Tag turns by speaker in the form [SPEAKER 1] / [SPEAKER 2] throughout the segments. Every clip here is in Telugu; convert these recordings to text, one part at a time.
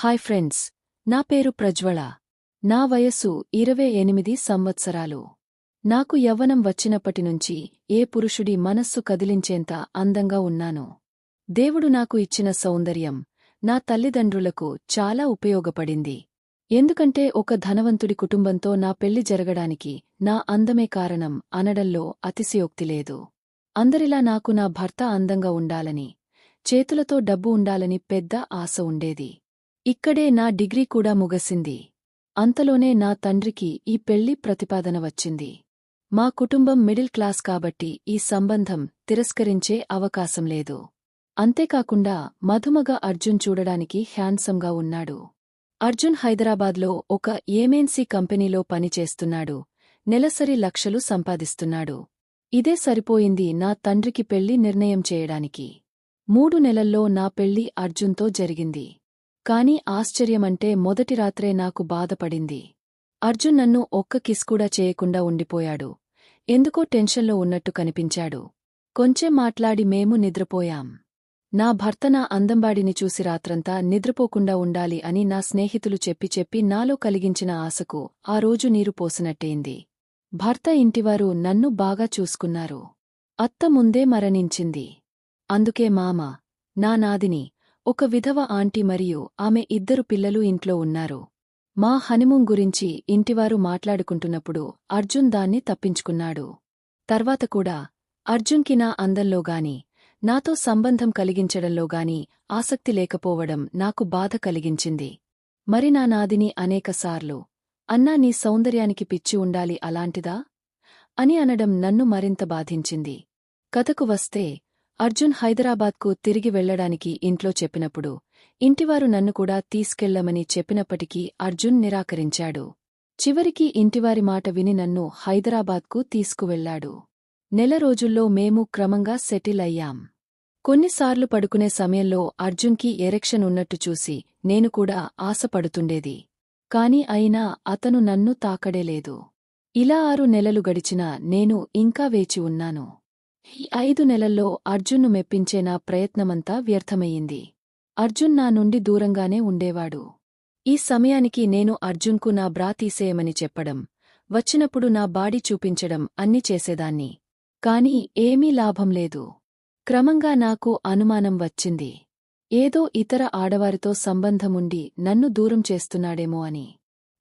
[SPEAKER 1] హాయ్ ఫ్రెండ్స్, నా పేరు ప్రజ్వళ. నా వయస్సు 28 సంవత్సరాలు. నాకు యవ్వనం వచ్చినప్పటినుంచి ఏ పురుషుడి మనస్సు కదిలించేంత అందంగా ఉన్నాను. దేవుడు నాకు ఇచ్చిన సౌందర్యం నా తల్లిదండ్రులకు చాలా ఉపయోగపడింది. ఎందుకంటే ఒక ధనవంతుడి కుటుంబంతో నా పెళ్లి జరగడానికి నా అందమే కారణం అనడంలో అతిశయోక్తి లేదు. అందరిలా నాకు నా భర్త అందంగా ఉండాలని, చేతులతో డబ్బు ఉండాలని పెద్ద ఆశ ఉండేది. ఇక్కడే నా డిగ్రీ కూడా ముగిసింది. అంతలోనే నా తండ్రికి ఈ పెళ్లి ప్రతిపాదన వచ్చింది. మా కుటుంబం మిడిల్ క్లాస్ కాబట్టి ఈ సంబంధం తిరస్కరించే అవకాశం లేదు. అంతేకాకుండా మధుమగ అర్జున్ చూడడానికి హ్యాండ్సమ్గా ఉన్నాడు. అర్జున్ హైదరాబాద్లో ఒక ఎంఎన్సీ కంపెనీలో పనిచేస్తున్నాడు. నెలసరి లక్షలు సంపాదిస్తున్నాడు. ఇదే సరిపోయింది నా తండ్రికి పెళ్లి నిర్ణయం చేయడానికి. 3 నెలల్లో నా పెళ్లి అర్జున్తో జరిగింది. కాని ఆశ్చర్యమంటే మొదటి రాత్రే నాకు బాధపడింది. అర్జున్ నన్ను ఒక్క కిస్ కూడా చేయకుండా ఉండిపోయాడు. ఎందుకో టెన్షన్లో ఉన్నట్టు కనిపించాడు. కొంచెం మాట్లాడి మేము నిద్రపోయాం. నా భర్త నా అందంబాడిని చూసి రాత్రంతా నిద్రపోకుండా ఉండాలి అని నా స్నేహితులు చెప్పి నాలో కలిగించిన ఆశకు ఆ రోజు నీరు పోసినట్టయింది. భర్త ఇంటివారు నన్ను బాగా చూసుకున్నారు. అత్త ముందే మరణించింది. అందుకే మామ, నా నాదిని, ఒక విధవ ఆంటీ మరియు ఆమె 2 పిల్లలు ఇంట్లో ఉన్నారు. మా హనీమూన్ గురించి ఇంటివారు మాట్లాడుకుంటున్నప్పుడు అర్జున్ దాన్ని తప్పించుకున్నాడు. తర్వాత కూడా అర్జున్కి నా అందంలోగాని, నాతో సంబంధం కలిగించడంలోగాని ఆసక్తి లేకపోవడం నాకు బాధ కలిగించింది. మరి నా నాదిని అనేకసార్లు, అన్నా నీ సౌందర్యానికి పిచ్చి ఉండాలి అలాంటిదా అని అనడం నన్ను మరింత బాధించింది. కథకు వస్తే అర్జున్ హైదరాబాద్కు తిరిగి వెళ్లడానికి ఇంట్లో చెప్పినప్పుడు ఇంటివారు నన్ను కూడా తీసుకెళ్లమని చెప్పినప్పటికీ అర్జున్ నిరాకరించాడు. చివరికి ఇంటివారి మాట విని నన్ను హైదరాబాద్కు తీసుకువెళ్లాడు. నెల రోజుల్లో మేము క్రమంగా సెటిల్ అయ్యాం. కొన్నిసార్లు పడుకునే సమయంలో అర్జున్కి ఎరెక్షన్ ఉన్నట్టు చూసి నేను కూడా ఆశపడుతుండేది. కాని అయినా అతను నన్ను తాకడేలేదు. ఇలా 6 నెలలు గడిచినా నేను ఇంకా వేచి ఉన్నాను. ఈ 5 నెలల్లో అర్జున్ను మెప్పించే నా ప్రయత్నమంతా వ్యర్థమయ్యింది. అర్జున్ నా నుండి దూరంగానే ఉండేవాడు. ఈ సమయానికి నేను అర్జున్కు నా బ్రా తీసేయమని చెప్పడం, వచ్చినప్పుడు నా బాడీ చూపించడం అన్ని చేసేదాన్ని. కాని ఏమీ లాభం లేదు. క్రమంగా నాకు అనుమానం వచ్చింది. ఏదో ఇతర ఆడవారితో సంబంధముండి నన్ను దూరం చేస్తున్నాడేమో అని.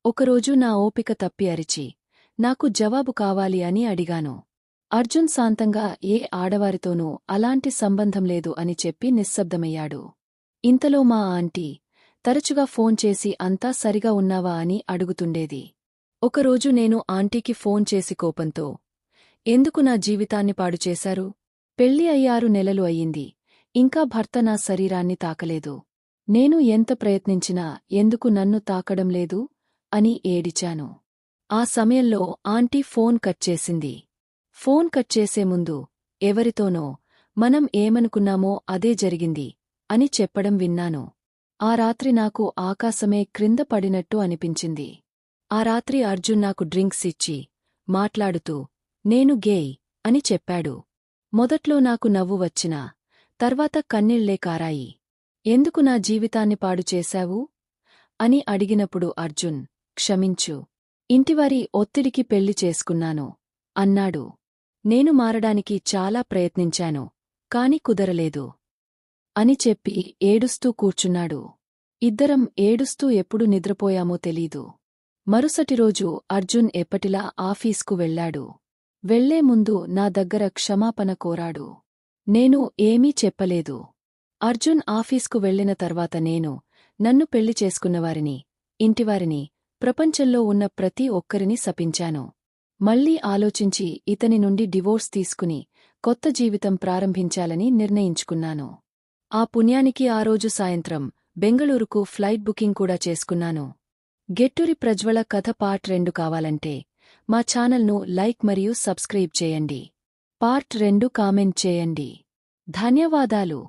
[SPEAKER 1] ఒకరోజు నా ఓపిక తప్పి అరిచి, నాకు జవాబు కావాలి అని అడిగాను. అర్జున్ శాంతంగా ఏ ఆడవారితోనూ అలాంటి సంబంధం లేదు అని చెప్పి నిశ్శబ్దమయ్యాడు. ఇంతలో మా ఆంటీ తరచుగా ఫోన్ చేసి అంతా సరిగా ఉన్నావా అని అడుగుతుండేది. ఒకరోజు నేను ఆంటీకి ఫోన్ చేసి కోపంతో, ఎందుకు నా జీవితాన్ని పాడుచేశారు? పెళ్లి 6 నెలలు అయ్యింది. ఇంకా భర్త నా శరీరాన్ని తాకలేదు. నేను ఎంత ప్రయత్నించినా ఎందుకు నన్ను తాకడం లేదు అని ఏడిచాను. ఆ సమయంలో ఆంటీ ఫోన్ కట్ చేసింది. ఫోన్ కట్ చేసే ముందు ఎవరితోనో మనం ఏమనుకున్నామో అదే జరిగింది అని చెప్పడం విన్నాను. ఆ రాత్రి నాకు ఆకాశమే క్రింద పడినట్టు అనిపించింది. ఆ రాత్రి అర్జున్ నాకు డ్రింక్స్ ఇచ్చి, మాట్లాడుతూ నేను గేయ్ అని చెప్పాడు. మొదట్లో నాకు నవ్వు వచ్చినా తర్వాత కన్నీళ్లే కారాయి. ఎందుకు నా జీవితాన్ని పాడు చేశావు అని అడిగినప్పుడు అర్జున్, క్షమించు, ఇంటివారి ఒత్తిడికి పెళ్లి చేసుకున్నాను అన్నాడు. నేను మారడానికి చాలా ప్రయత్నించాను, కాని కుదరలేదు అని చెప్పి ఏడుస్తూ కూర్చున్నాడు. ఇద్దరం ఏడుస్తూ ఎప్పుడు నిద్రపోయామో తెలీదు. మరుసటి రోజు అర్జున్ ఎప్పటిలా ఆఫీస్కు వెళ్లాడు. వెళ్లే ముందు నా దగ్గర క్షమాపణ కోరాడు. నేను ఏమీ చెప్పలేదు. అర్జున్ ఆఫీస్కు వెళ్లిన తర్వాత నేను నన్ను పెళ్లి చేసుకున్నవారిని, ఇంటివారిని, ప్రపంచంలో ఉన్న ప్రతి ఒక్కరిని శపించాను. మళ్లీ ఆలోచించి ఇతని నుండి డివోర్స్ తీసుకుని కొత్త జీవితం ప్రారంభించాలని నిర్ణయించుకున్నాను. ఆ పుణ్యానికి ఆ రోజు సాయంత్రం బెంగళూరుకు ఫ్లైట్ బుకింగ్ కూడా చేసుకున్నాను. గెట్టూరి ప్రజ్వళ కథ పార్ట్ 2 కావాలంటే మా ఛానల్ను లైక్ మరియు సబ్స్క్రైబ్ చేయండి. పార్ట్ 2 కామెంట్ చేయండి. ధన్యవాదాలు.